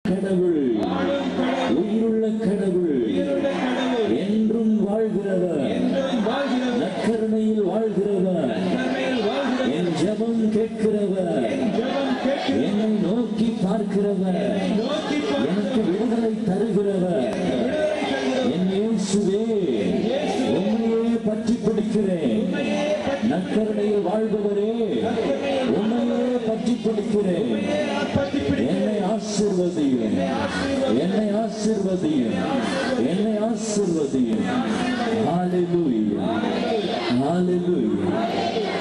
கடவுள், உயிருள்ள கடவுள், என்றும் வாழ்கிறவர், நற்கருணையில் வாழ்கிறவர், என் ஜெபம் கேட்கிறவர், என்னை நோக்கி பார்க்கிறவர், எனக்கு விடுதலை தருகிறவர், என் இயேசுவே உம்மையே பற்றி பிடிக்கிறேன். நற்கருணையில் வாழ்பவரே உம்மையே பற்றி பிடிக்கிறேன். என்னை ஆசீர்வதியும், என்னை ஆசீர்வதியும், என்னை ஆசீர்வதியும். ஹல்லேலூயா, ஹல்லேலூயா,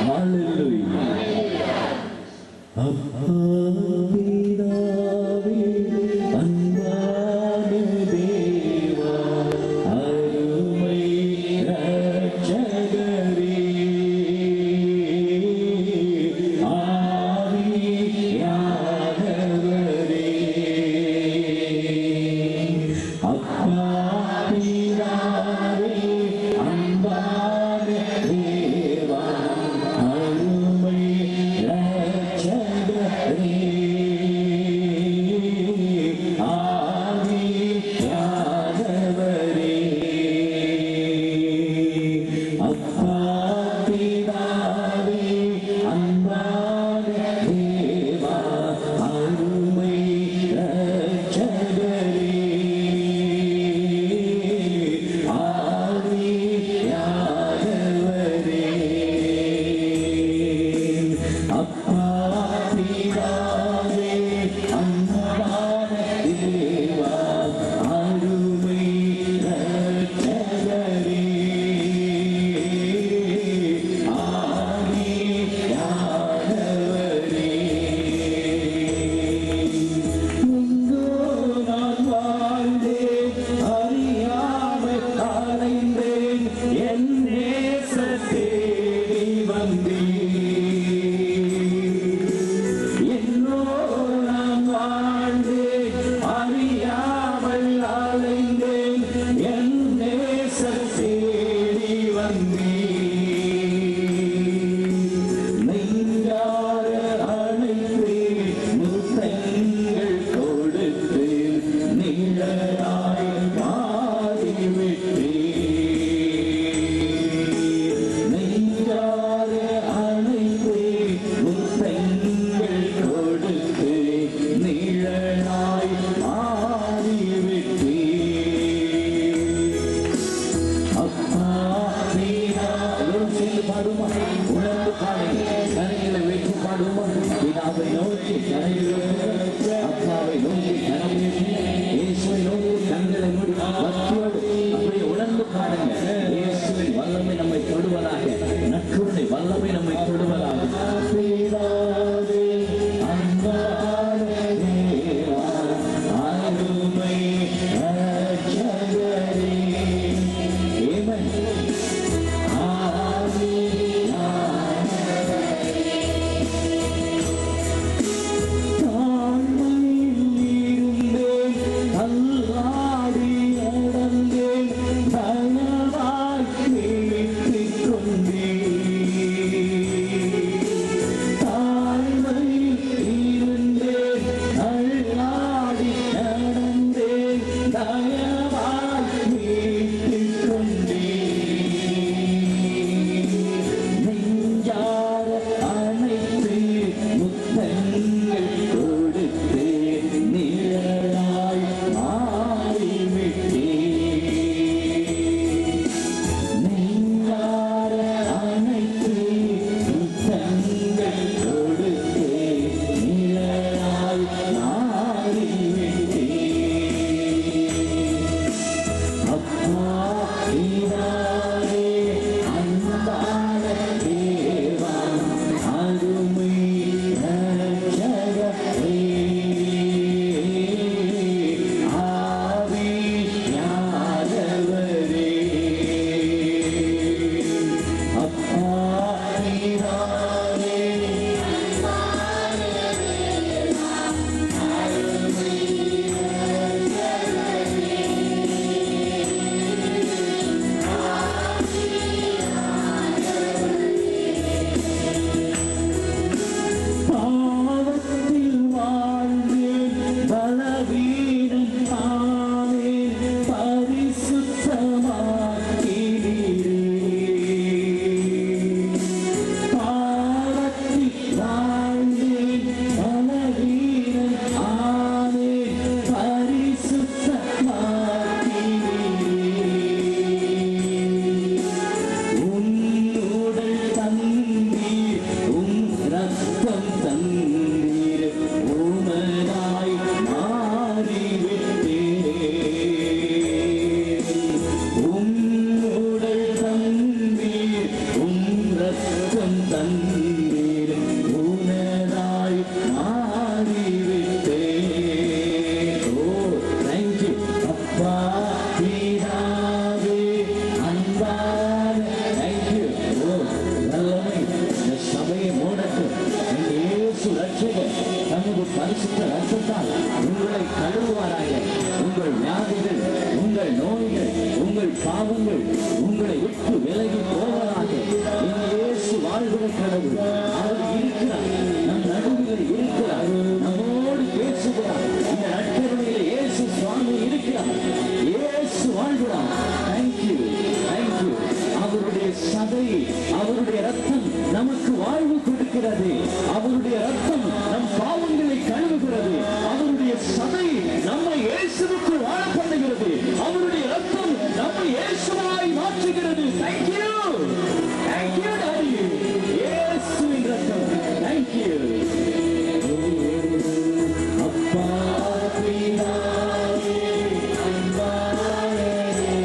ஹல்லேலூயா. அப்பா பிதாவே, அன்பான தேவா, அருமை இரட்சகரே, ஆவியானவரே, அப்பா பிதாவே, அன்பான தேவா, அருமை இரட்சகரே, பாவங்கள் உங்களை விட்டு விலகி போவதாக. என் இயேசு வாழ்கிற கடவுள். அவர் இருக்கிறார், நம் நடுவில் இருக்கிறார், நம்மோடு பேசுகிறார். இந்த நற்கருணையில இயேசு சுவாமி இருக்கிறார், இயேசு வாழ்கிறார். Thank you, thank you. அவருடைய சதை, அவருடைய ரத்தம் நமக்கு வாழ்வு கொடுக்கிறது. அவருடைய ரத்தம் நம் பாவங்களை கழுவுகிறது. அவருடைய சதை நம்மை இயேசுவுக்கு வாழ பண்ணுகிறது. அவருடைய ரத்தம் நம்மை இயேசுவாய் மாற்றுகிறது. Thank you, thank you daddy. இயேசுவின் ரத்தம். தேங்க்யூ அப்பா பிதாவே, அன்பான தேவா,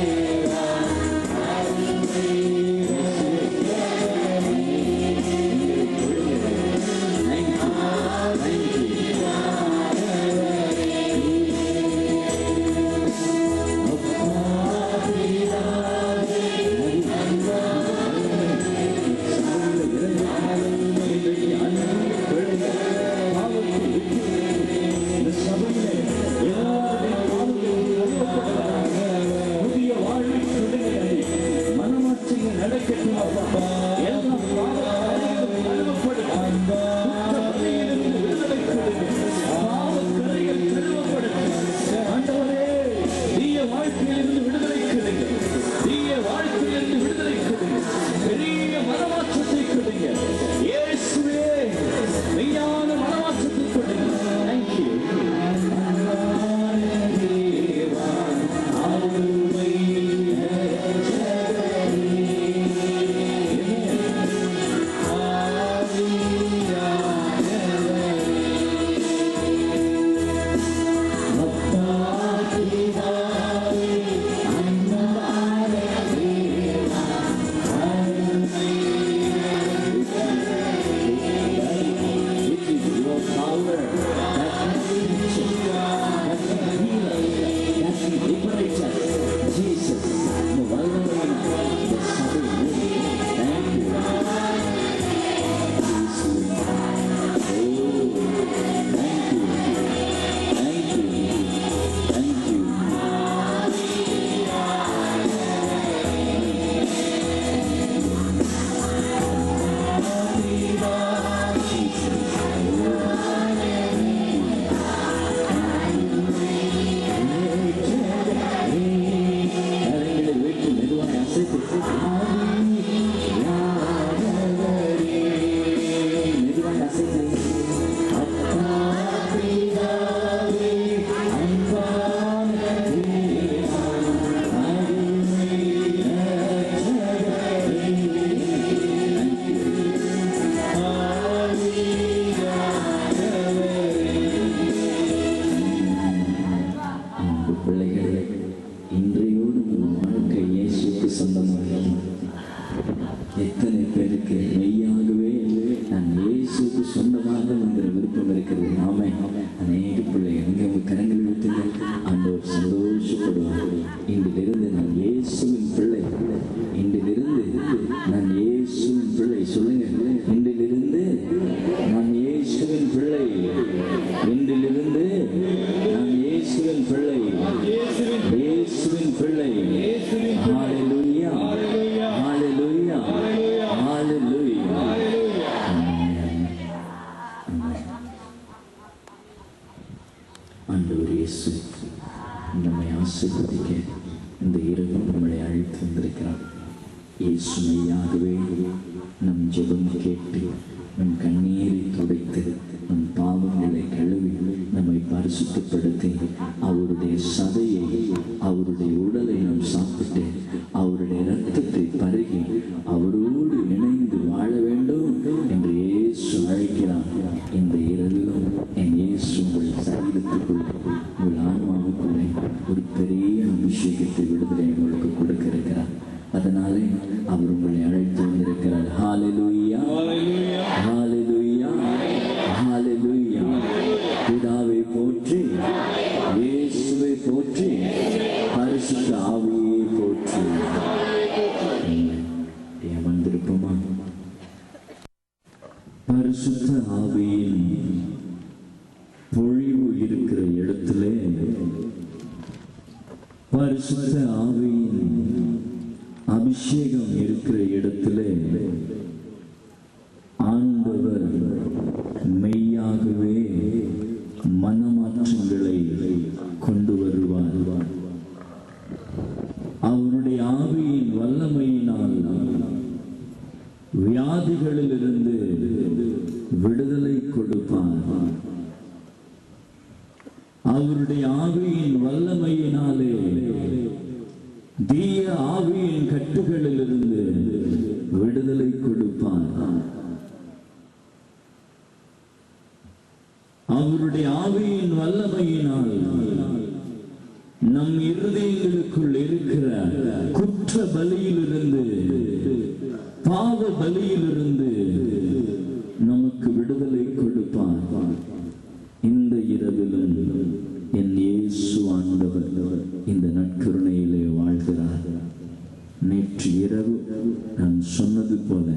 எத்தனை பேருக்கு மெய்யாகவே நான் இயேசுக்கு சொந்தமாக என்கிற விருப்பம் இருக்கிறது? ஆமே. அநேக பிள்ளைகள் இங்கே உங்கள் கரங்கள் எடுத்துங்க. ஆண்டவர் சந்தோஷப்படுவார். இன்றிலிருந்து நான் இயேசுவின் பிள்ளை. இன்றிலிருந்து நான் இயேசுவின் பிள்ளை. சொல்லுங்க, இன்றிலிருந்து நான் இயேசுவின் பிள்ளை. இன்றிலிருந்து நான் இயேசுவின் பிள்ளை. இயேசுவின் பிள்ளை. ஹல்லேலூயா, ஹல்லேலூயா, ஹல்லேலூயா. ஆண்டவர் இயேசு நம்மை ஆசீர்வதிக்க இந்த இரவு நம்மளை அழைத்து வந்திருக்கிறார். இயேசு மெய்யாகவே நம் ஜெபம் கேட்டு நம் கண்ணீரை துடைத்து நம் பாவங்களை கழுவி நம்மை பரிசுத்தப்படுத்தி அவருடைய சதையை, அவருடைய உடலை நாம் சாப்பிட்டு அவருடைய இரத்தத்தை பருகி அவரோடு இணைந்து வாழ வேண்டும் என்று இயேசு அழைக்கிறார். இந்த இரவிலும் என் இயேசு உங்கள் சரீரத்துக்குள், உங்கள் ஆன்மாவுக்குள்ளே ஒரு பெரிய அபிஷேகத்தை, விடுதலை உங்களுக்கு கொடுக்க இருக்கிறார். அதனாலே அவர் உங்களை அழைத்து வந்திருக்கிறார். ஹல்லேலூயா, ஹல்லேலூயா, ஹல்லேலூயா. பிதாவை போற்றி, இயேசுவை போற்றி, பரிசுத்த ஆவியை போற்றி. வந்திருப்போமா? பரிசுத்த ஆவியின் பொழிவு இருக்கிற இடத்துல, பரிசுத்த ஆவியின் அபிஷேகம் இருக்கிற இடத்திலே ஆண்டவர் மெய்யாகவே மனமாற்றங்களை கொண்டு வருவார். அவருடைய ஆவியின் வல்லமையினால் வியாதிகளிலிருந்து விடுதலை கொடுப்பார். அவருடைய ஆவியின் வல்லமையினாலே தீய ஆவியின் கட்டுகளிலிருந்து விடுதலை கொடுப்பார். அவருடைய ஆவியின் வல்லமையினால் நம் இருதயங்களுக்குள் இருக்கிற குற்ற பலியிலிருந்து, பாவ பலியிலிருந்து நமக்கு விடுதலை கொடுப்பார். இந்த இரவிலும் என் இயேசு ஆண்டவர் இந்த நற்கருணையிலே வாழ்கிறார். நேற்று இரவு நான் சொன்னது போல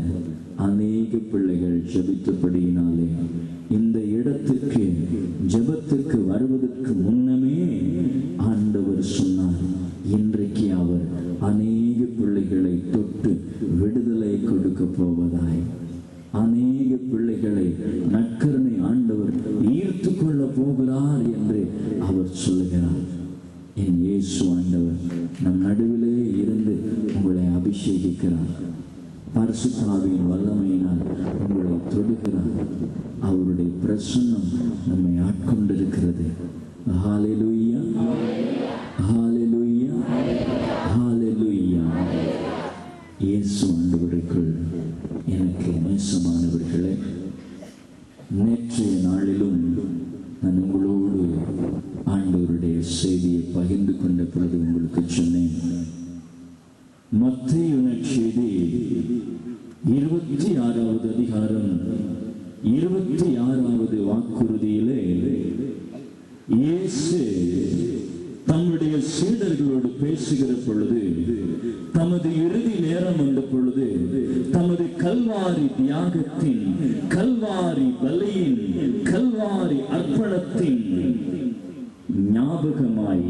அநேக பிள்ளைகள் ஜெபித்தபடியினாலே இந்த இடத்துக்கு ஜெபத்துக்கு வருவதற்கு முன்னமே ஆண்டவர் சொன்னார், இன்றைக்கு அவர் அநேக பிள்ளைகளை தொட்டு விடுதலை கொடுக்க போவதாய், அநேக பிள்ளைகளை நற்கருணை ஆண்டவர் ஈர்த்து கொள்ள போகிறார் என்று அவர் சொல்லுகிறார். என் இயேசு ஆண்டவர் நம் நடுவிலே இருந்து உங்களை அபிஷேகிக்கிறார். பரிசுத்த ஆவியின் வல்லமையினால் உங்களை தொடுகிறார். அவருடைய பிரசன்னம் நம்மை ஆட்கொண்டிருக்கிறது. ஹல்லேலூயா, ஹல்லேலூயா, ஹல்லேலூயா. இயேசு ஆண்டவருக்குள் எனக்கு நேசமானவர்களே, நேற்றைய நாளிலும் நான் உங்களோடு ஆண்டவருடைய செய்தியை பகிர்ந்து கொண்ட பொழுது உங்களுக்கு சொன்னேன், மத்தேயு நற்செய்தி 26வது அதிகாரம் 26வது வாக்குறுதியிலே இயேசு தம்முடைய சீடர்களோடு பேசுகிற பொழுது, தமது இறுதி நேரம் வந்த பொழுது, தமது கல்வாரி தியாகத்தின், கல்வாரி பலியின், கல்வாரி அர்ப்பணத்தின் ஞாபகமாய்,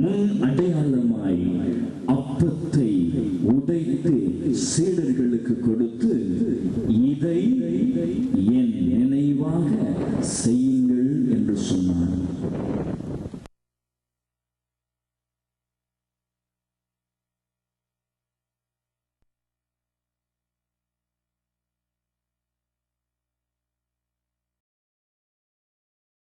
முன் அடையாளமாய் அப்பத்தை உடைத்து சீடர்களுக்கு கொடுத்து, இதை என் நினைவாக செய்யுங்கள் என்று சொன்னார்.